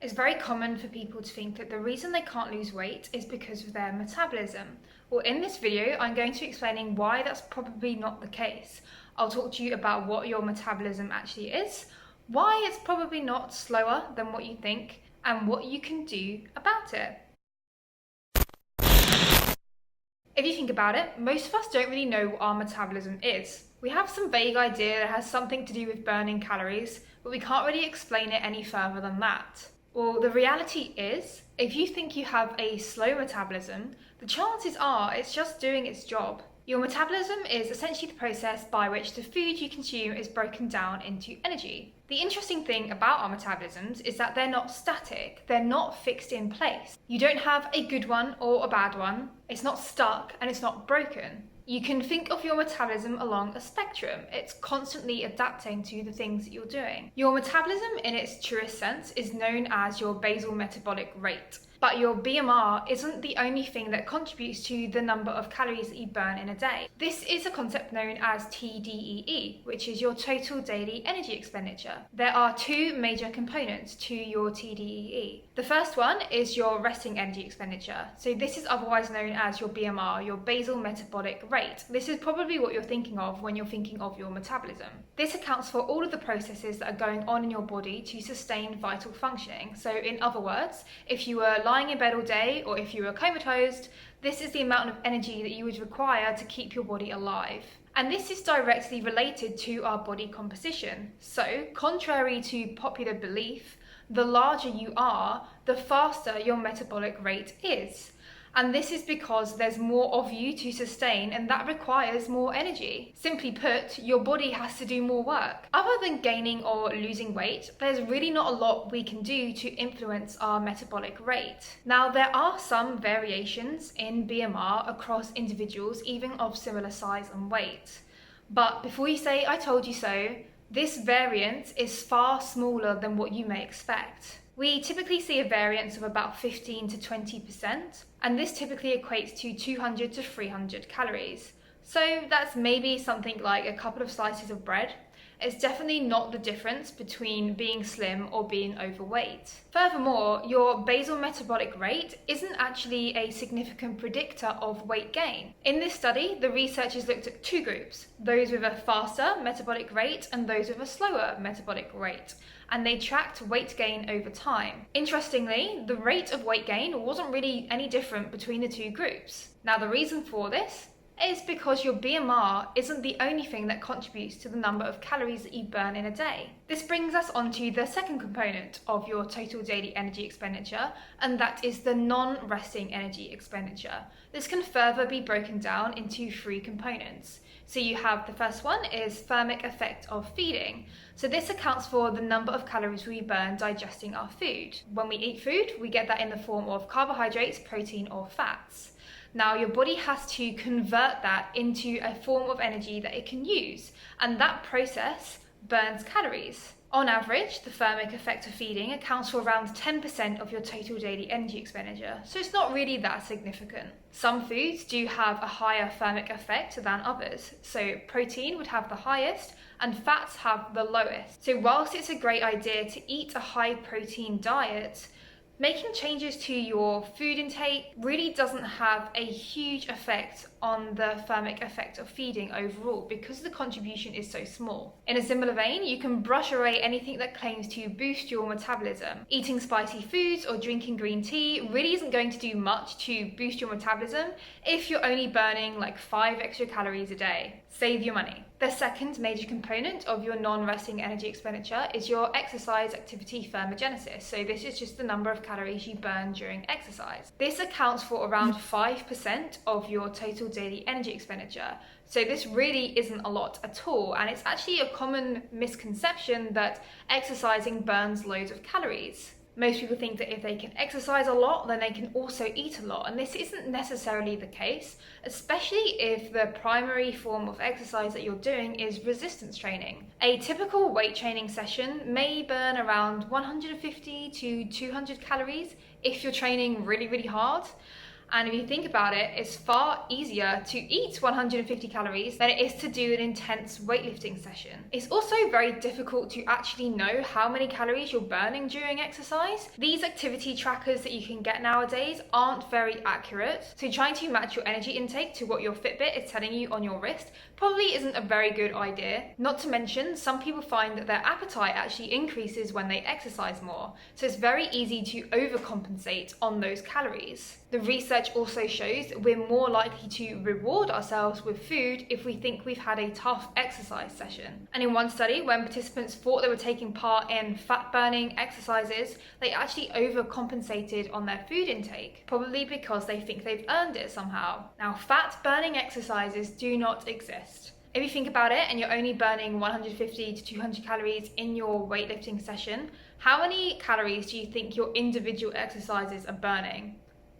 It's very common for people to think that the reason they can't lose weight is because of their metabolism. Well, in this video, I'm going to be explaining why that's probably not the case. I'll talk to you about what your metabolism actually is, why it's probably not slower than what you think, and what you can do about it. If you think about it, most of us don't really know what our metabolism is. We have some vague idea that it has something to do with burning calories, but we can't really explain it any further than that. Well, the reality is, if you think you have a slow metabolism, the chances are it's just doing its job. Your metabolism is essentially the process by which the food you consume is broken down into energy. The interesting thing about our metabolisms is that they're not static, they're not fixed in place. You don't have a good one or a bad one, it's not stuck and it's not broken. You can think of your metabolism along a spectrum. It's constantly adapting to the things that you're doing. Your metabolism in its truest sense is known as your basal metabolic rate. But your BMR isn't the only thing that contributes to the number of calories that you burn in a day. This is a concept known as TDEE, which is your total daily energy expenditure. There are two major components to your TDEE. The first one is your resting energy expenditure. So this is otherwise known as your BMR, your basal metabolic rate. This is probably what you're thinking of when you're thinking of your metabolism. This accounts for all of the processes that are going on in your body to sustain vital functioning. So in other words, if you were lying in bed all day, or if you were comatose, this is the amount of energy that you would require to keep your body alive. And this is directly related to our body composition. So, contrary to popular belief, the larger you are, the faster your metabolic rate is. And this is because there's more of you to sustain, and that requires more energy. Simply put, your body has to do more work. Other than gaining or losing weight, there's really not a lot we can do to influence our metabolic rate. Now, there are some variations in BMR across individuals, even of similar size and weight. But before you say, "I told you so," this variance is far smaller than what you may expect. We typically see a variance of about 15 to 20%, and this typically equates to 200 to 300 calories. So that's maybe something like a couple of slices of bread. It's definitely not the difference between being slim or being overweight. Furthermore, your basal metabolic rate isn't actually a significant predictor of weight gain. In this study, the researchers looked at two groups, those with a faster metabolic rate and those with a slower metabolic rate, and they tracked weight gain over time. Interestingly, the rate of weight gain wasn't really any different between the two groups. Now, the reason for this is because your BMR isn't the only thing that contributes to the number of calories that you burn in a day. This brings us onto the second component of your total daily energy expenditure, and that is the non-resting energy expenditure. This can further be broken down into three components. So you have the first one is thermic effect of feeding. So this accounts for the number of calories we burn digesting our food. When we eat food, we get that in the form of carbohydrates, protein, or fats. Now, your body has to convert that into a form of energy that it can use, and that process burns calories. On average, the thermic effect of feeding accounts for around 10% of your total daily energy expenditure, so it's not really that significant. Some foods do have a higher thermic effect than others, so protein would have the highest and fats have the lowest. So whilst it's a great idea to eat a high protein diet, making changes to your food intake really doesn't have a huge effect on the thermic effect of feeding overall because the contribution is so small. In a similar vein, you can brush away anything that claims to boost your metabolism. Eating spicy foods or drinking green tea really isn't going to do much to boost your metabolism if you're only burning like 5 extra calories a day. Save your money. The second major component of your non-resting energy expenditure is your exercise activity thermogenesis. So this is just the number of calories you burn during exercise. This accounts for around 5% of your total daily energy expenditure. So this really isn't a lot at all, and it's actually a common misconception that exercising burns loads of calories. Most people think that if they can exercise a lot, then they can also eat a lot, and this isn't necessarily the case, especially if the primary form of exercise that you're doing is resistance training. A typical weight training session may burn around 150 to 200 calories if you're training really, really hard. And if you think about it, it's far easier to eat 150 calories than it is to do an intense weightlifting session. It's also very difficult to actually know how many calories you're burning during exercise. These activity trackers that you can get nowadays aren't very accurate, so trying to match your energy intake to what your Fitbit is telling you on your wrist probably isn't a very good idea. Not to mention, some people find that their appetite actually increases when they exercise more, so it's very easy to overcompensate on those calories. The research also shows that we're more likely to reward ourselves with food if we think we've had a tough exercise session. And in one study, when participants thought they were taking part in fat-burning exercises, they actually overcompensated on their food intake, probably because they think they've earned it somehow. Now, fat-burning exercises do not exist. If you think about it and you're only burning 150 to 200 calories in your weightlifting session, how many calories do you think your individual exercises are burning?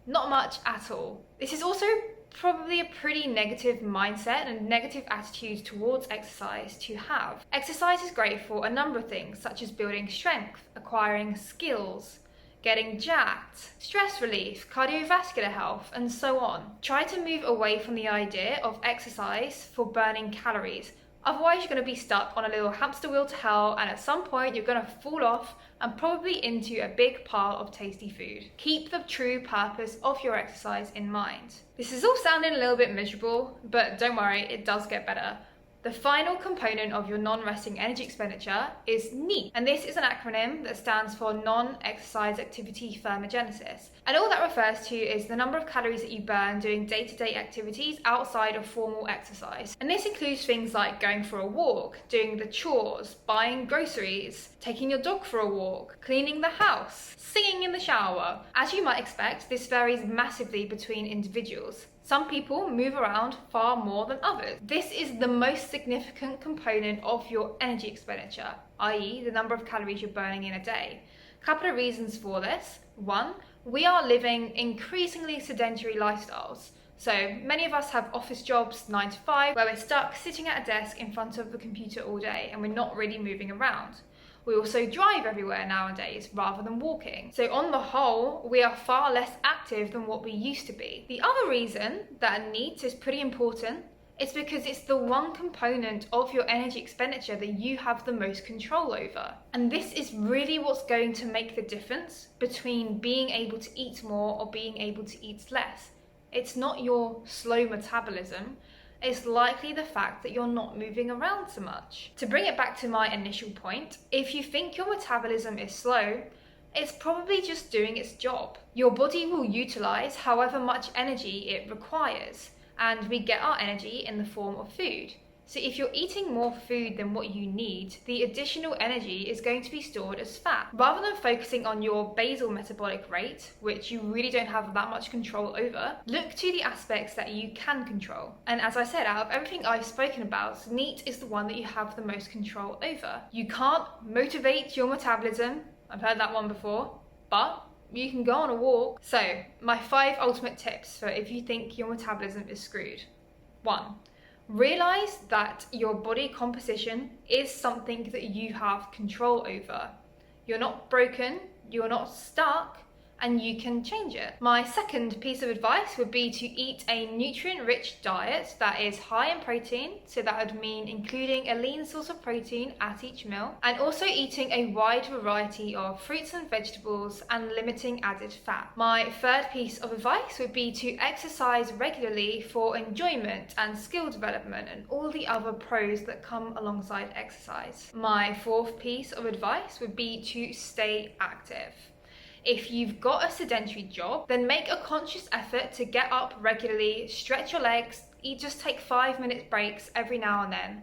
Not much at all. This is also probably a pretty negative mindset and negative attitude towards exercise to have. Exercise is great for a number of things, such as building strength, acquiring skills, getting jacked, stress relief, cardiovascular health, and so on. Try to move away from the idea of exercise for burning calories. Otherwise, you're going to be stuck on a little hamster wheel to hell, and at some point you're going to fall off and probably into a big pile of tasty food. Keep the true purpose of your exercise in mind. This is all sounding a little bit miserable, but don't worry, it does get better. The final component of your non-resting energy expenditure is NEAT, and this is an acronym that stands for Non-Exercise Activity Thermogenesis. And all that refers to is the number of calories that you burn doing day-to-day activities outside of formal exercise. And this includes things like going for a walk, doing the chores, buying groceries, taking your dog for a walk, cleaning the house, singing in the shower. As you might expect, this varies massively between individuals. Some people move around far more than others. This is the most significant component of your energy expenditure, i.e. the number of calories you're burning in a day. A couple of reasons for this. One, we are living increasingly sedentary lifestyles. So many of us have office jobs, 9 to 5, where we're stuck sitting at a desk in front of the computer all day and we're not really moving around. We also drive everywhere nowadays rather than walking. So on the whole, we are far less active than what we used to be. The other reason that NEAT is pretty important is because it's the one component of your energy expenditure that you have the most control over. And this is really what's going to make the difference between being able to eat more or being able to eat less. It's not your slow metabolism. It's likely the fact that you're not moving around so much. To bring it back to my initial point, if you think your metabolism is slow, it's probably just doing its job. Your body will utilize however much energy it requires, and we get our energy in the form of food. So if you're eating more food than what you need, the additional energy is going to be stored as fat. Rather than focusing on your basal metabolic rate, which you really don't have that much control over, look to the aspects that you can control. And as I said, out of everything I've spoken about, NEAT is the one that you have the most control over. You can't motivate your metabolism. I've heard that one before, but you can go on a walk. So my 5 ultimate tips for if you think your metabolism is screwed. 1. Realize that your body composition is something that you have control over. You're not broken, you're not stuck, and you can change it. My second piece of advice would be to eat a nutrient-rich diet that is high in protein, so that would mean including a lean source of protein at each meal, and also eating a wide variety of fruits and vegetables and limiting added fat. My third piece of advice would be to exercise regularly for enjoyment and skill development and all the other pros that come alongside exercise. My fourth piece of advice would be to stay active. If you've got a sedentary job, then make a conscious effort to get up regularly, stretch your legs, just take 5-minute breaks every now and then.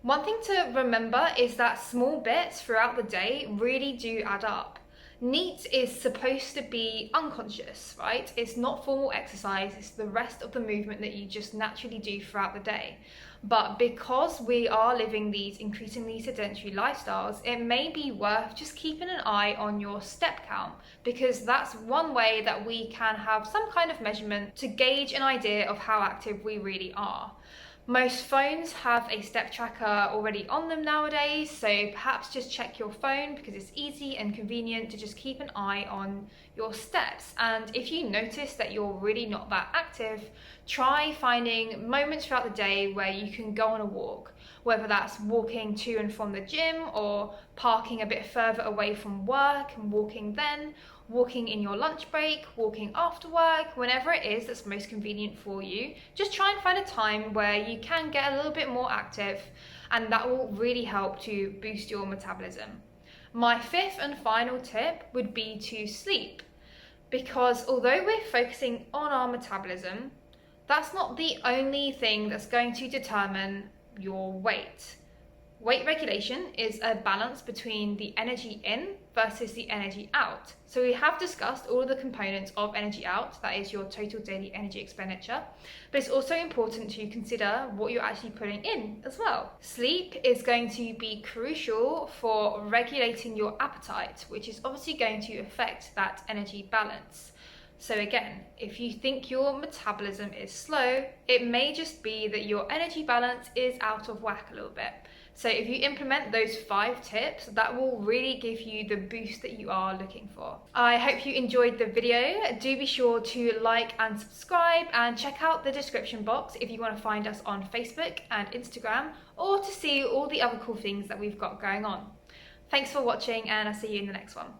One thing to remember is that small bits throughout the day really do add up. NEAT is supposed to be unconscious, right? It's not formal exercise, it's the rest of the movement that you just naturally do throughout the day. But because we are living these increasingly sedentary lifestyles, it may be worth just keeping an eye on your step count, because that's one way that we can have some kind of measurement to gauge an idea of how active we really are. Most phones have a step tracker already on them nowadays, so perhaps just check your phone because it's easy and convenient to just keep an eye on your steps. And if you notice that you're really not that active, try finding moments throughout the day where you can go on a walk, whether that's walking to and from the gym or parking a bit further away from work and walking then, walking in your lunch break, walking after work, whenever it is that's most convenient for you. Just try and find a time where you can get a little bit more active, and that will really help to boost your metabolism. My fifth and final tip would be to sleep, because although we're focusing on our metabolism, that's not the only thing that's going to determine your weight. Weight regulation is a balance between the energy in versus the energy out. So we have discussed all of the components of energy out, that is your total daily energy expenditure, but it's also important to consider what you're actually putting in as well. Sleep is going to be crucial for regulating your appetite, which is obviously going to affect that energy balance. So again, if you think your metabolism is slow, it may just be that your energy balance is out of whack a little bit. So if you implement those 5 tips, that will really give you the boost that you are looking for. I hope you enjoyed the video. Do be sure to like and subscribe, and check out the description box if you want to find us on Facebook and Instagram, or to see all the other cool things that we've got going on. Thanks for watching, and I'll see you in the next one.